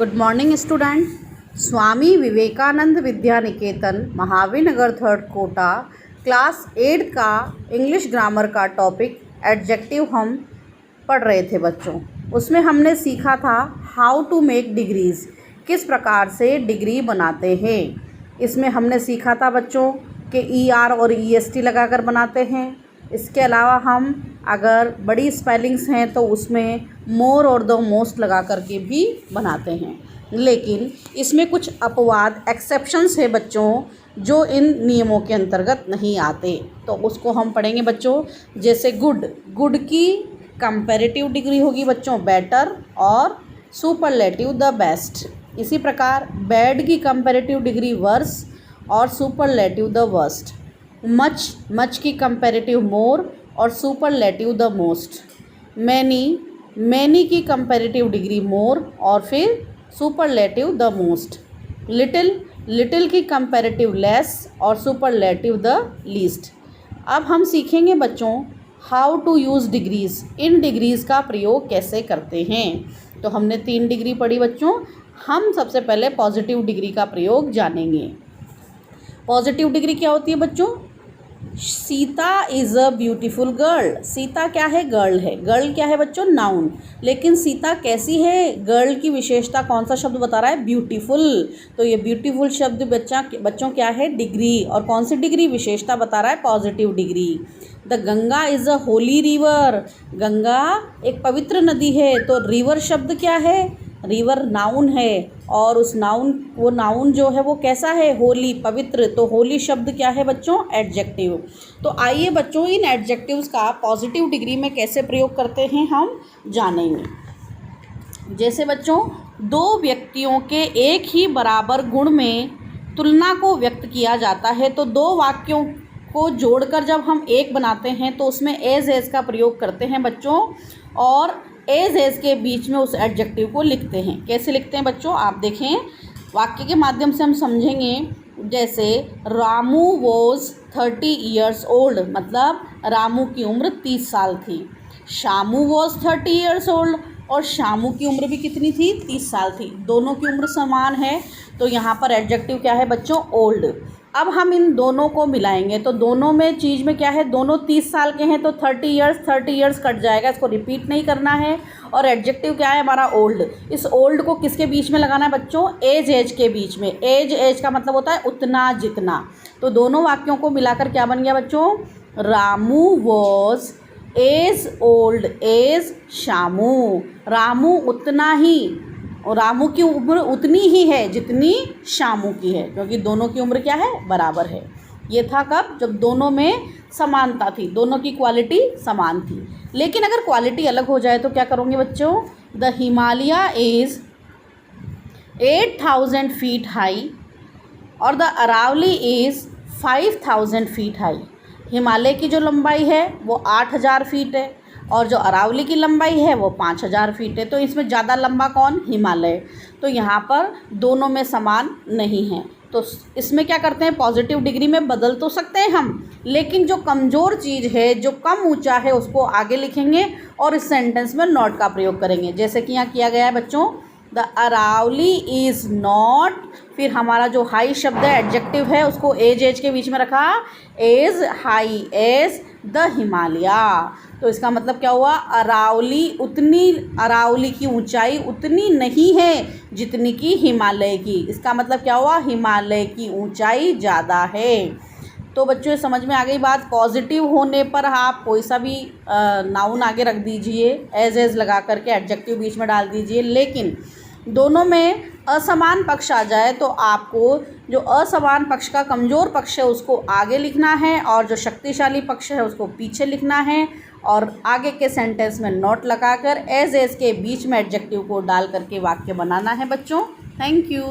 Good morning student. Swami Vivekananda Vidya Niketan Mahavir Nagar third Kota class 8 का English grammar का topic adjective हम पढ़ रहे थे बच्चों। उसमें हमने सीखा था हाउ टू मेक डिग्रीज़, किस प्रकार से डिग्री बनाते हैं। इसमें हमने सीखा था बच्चों कि ER और EST लगाकर बनाते हैं। इसके अलावा हम अगर बड़ी स्पेलिंग्स हैं तो उसमें मोर और द मोस्ट लगा करके भी बनाते हैं। लेकिन इसमें कुछ अपवाद एक्सेप्शंस है बच्चों जो इन नियमों के अंतर्गत नहीं आते, तो उसको हम पढ़ेंगे बच्चों। जैसे गुड की कंपैरेटिव डिग्री होगी बच्चों बेटर और सुपरलेटिव द बेस्ट। इसी प्रकार बैड की कंपैरेटिव डिग्री वर्स और सुपरलेटिव द वर्स्ट। मच की कंपैरेटिव मोर और सुपरलेटिव द मोस्ट। मैनी की कंपैरेटिव डिग्री मोर और फिर सुपरलेटिव द मोस्ट। लिटिल की कंपैरेटिव लेस और सुपरलेटिव द लीस्ट। अब हम सीखेंगे बच्चों हाउ टू यूज़ डिग्रीज़, इन डिग्रीज़ का प्रयोग कैसे करते हैं। तो हमने 3 डिग्री पढ़ी बच्चों। हम सबसे पहले पॉजिटिव डिग्री का प्रयोग जानेंगे। पॉजिटिव डिग्री क्या होती है बच्चों? Sita is a beautiful girl. Sita क्या है? गर्ल है। गर्ल क्या है बच्चों? नाउन। लेकिन सीता कैसी है? गर्ल की विशेषता कौन सा शब्द बता रहा है? ब्यूटीफुल। तो ये ब्यूटीफुल शब्द बच्चों क्या है? डिग्री। और कौन सी डिग्री? विशेषता बता रहा है positive degree. The Ganga is a Holi river. Ganga एक पवित्र नदी है। तो रिवर शब्द क्या है? रिवर नाउन है और उस नाउन जो है वो कैसा है? होली, पवित्र। तो होली शब्द क्या है बच्चों? एडजेक्टिव। तो आइए बच्चों इन एडजेक्टिव्स का पॉजिटिव डिग्री में कैसे प्रयोग करते हैं हम जानेंगे। जैसे बच्चों 2 व्यक्तियों के एक ही बराबर गुण में तुलना को व्यक्त किया जाता है, तो 2 वाक्यों को जोड़कर जब हम एक बनाते हैं तो उसमें एज का प्रयोग करते हैं बच्चों और एज के बीच में उस एडजेक्टिव को लिखते हैं। कैसे लिखते हैं बच्चों आप देखें, वाक्य के माध्यम से हम समझेंगे। जैसे रामू वॉज 30 ईयर्स ओल्ड, मतलब रामू की उम्र 30 साल थी। शामू वॉज 30 ईयर्स ओल्ड, और शामू की उम्र भी कितनी थी? 30 साल थी। दोनों की उम्र समान है, तो यहाँ पर एडजेक्टिव क्या है बच्चों? ओल्ड। अब हम इन दोनों को मिलाएंगे तो दोनों में चीज़ में क्या है? दोनों 30 साल के हैं तो 30 ईयर्स कट जाएगा, इसको रिपीट नहीं करना है। और एडजेक्टिव क्या है हमारा? ओल्ड। इस ओल्ड को किसके बीच में लगाना है बच्चों? एज के बीच में। एज का मतलब होता है उतना जितना। तो दोनों वाक्यों को मिलाकर क्या बन गया बच्चों? Ramu was as old as Shamu. Ramu उतना ही, और रामू की उम्र उतनी ही है जितनी शामू की है, क्योंकि दोनों की उम्र क्या है? बराबर है। ये था कब? जब दोनों में समानता थी, दोनों की क्वालिटी समान थी। लेकिन अगर क्वालिटी अलग हो जाए तो क्या करोगे बच्चों? The Himalaya is 8000 feet high और the Aravalli is 5000 feet high. Himalaya की जो लंबाई है वो 8000 फीट है और जो अरावली की लंबाई है वो 5000 फीट है। तो इसमें ज़्यादा लंबा कौन? हिमालय। तो यहाँ पर दोनों में समान नहीं है, तो इसमें क्या करते हैं? पॉजिटिव डिग्री में बदल तो सकते हैं हम, लेकिन जो कमज़ोर चीज़ है, जो कम ऊंचा है, उसको आगे लिखेंगे और इस सेंटेंस में नॉट का प्रयोग करेंगे। जैसे कि यहाँ किया गया है बच्चों, द अरावली इज़ नॉट, फिर हमारा जो हाई शब्द है एडजेक्टिव है उसको एज के बीच में रखा, as high as the Himalaya. तो इसका मतलब क्या हुआ? अरावली की ऊंचाई उतनी नहीं है जितनी कि हिमालय की। इसका मतलब क्या हुआ? हिमालय की ऊंचाई ज़्यादा है। तो बच्चों समझ में आ गई बात। पॉजिटिव होने पर आप कोई सा भी नाउन आगे रख दीजिए, एज लगा करके एडजेक्टिव बीच में डाल दीजिए। लेकिन दोनों में असमान पक्ष आ जाए तो आपको जो असमान पक्ष का कमज़ोर पक्ष है उसको आगे लिखना है और जो शक्तिशाली पक्ष है उसको पीछे लिखना है, और आगे के सेंटेंस में नॉट लगाकर एज के बीच में एडजेक्टिव को डाल करके वाक्य बनाना है बच्चों। Thank you.